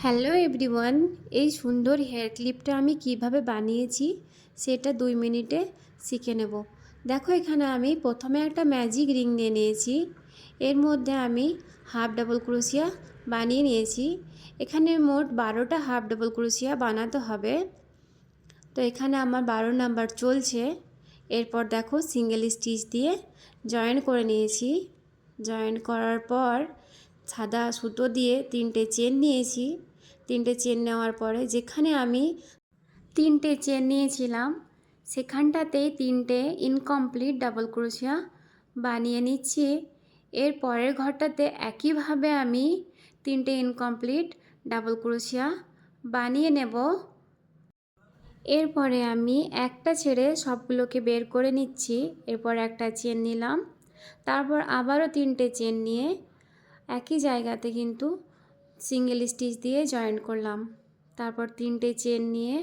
Hello everyone, এই সুন্দর hair ক্লিপটা আমি কিভাবে বানিয়েছি সেটা 2 মিনিটে শিখে নেব। দেখো, এখানে আমি প্রথমে একটা ম্যাজিক রিং নিয়ে নিয়েছি। এর মধ্যে আমি হাফ ডাবল ক্রোশিয়া বানিয়ে নিয়েছি। এখানে মোট 12টা হাফ ডাবল ক্রোশিয়া বানাতে হবে। তো এখানে আমার 12 নাম্বার চলছে। এরপর দেখো, সিঙ্গেল স্টিচ দিয়ে জয়েন করে নিয়েছি। জয়েন করার পর সাদা সুতো দিয়ে 3টে চেন নিয়েছি। 3টে চেন নেওয়ার পরে যেখানে আমি 3টে চেন নিয়েছিলাম সেখানটাতেই 3টে ইনকমপ্লিট ডাবল ক্রোশিয়া বানিয়ে নিচ্ছি। এর পরের ঘরটাতে একইভাবে আমি 3টে ইনকমপ্লিট ডাবল ক্রোশিয়া বানিয়ে নেব। এরপরে আমি একটা ছেড়ে সবগুলোকে বের করে নিচ্ছি। এরপর একটা চেন নিলাম, তারপর আবারও 3টে চেন নিয়ে একই জায়গাতে কিন্তু সিঙ্গেল স্টিচ দিয়ে জয়েন করলাম। তারপর 3টে চেন নিয়ে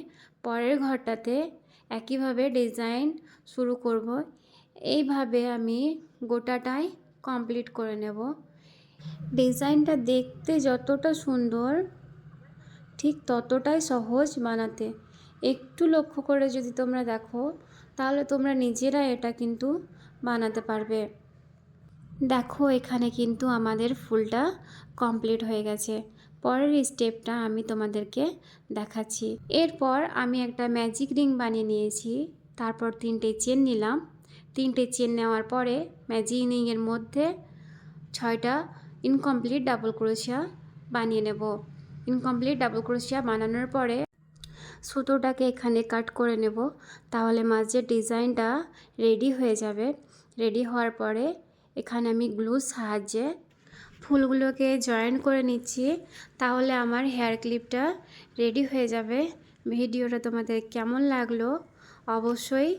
পরের ঘরটাতে একইভাবে ডিজাইন শুরু করব। এইভাবে আমি গোটাটাই কমপ্লিট করে নেব। ডিজাইনটা দেখতে যতটা সুন্দর ঠিক ততটাই সহজ বানাতে। একটু লক্ষ্য করে যদি তোমরা দেখো তাহলে তোমরা নিজেরা এটা কিন্তু বানাতে পারবে। দেখো, এখানে কিন্তু আমাদের ফুলটা কমপ্লিট হয়ে গেছে। পরের স্টেপটা আমি তোমাদেরকে দেখাচ্ছি। এরপর আমি একটা ম্যাজিক রিং বানিয়ে নিয়েছি। তারপর 3টে চেন নিলাম। 3টে চেন নেওয়ার পরে ম্যাজিক রিংয়ের মধ্যে 6টা ইনকমপ্লিট ডাবল ক্রোশিয়া বানিয়ে নেব। ইনকমপ্লিট ডাবল ক্রোশিয়া বানানোর পরে সুতোটাকে এখানে কাট করে নেব, তাহলে মাঝের ডিজাইনটা রেডি হয়ে যাবে। রেডি হওয়ার পরে এখানে আমি গ্লুর সাহায্যে ফুলগুলোকে জয়েন করে নিচ্ছি, তাহলে আমার হেয়ার ক্লিপটা রেডি হয়ে যাবে। ভিডিওটা তোমাদের কেমন লাগলো অবশ্যই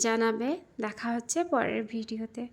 জানাবে। দেখা হচ্ছে পরের ভিডিওতে।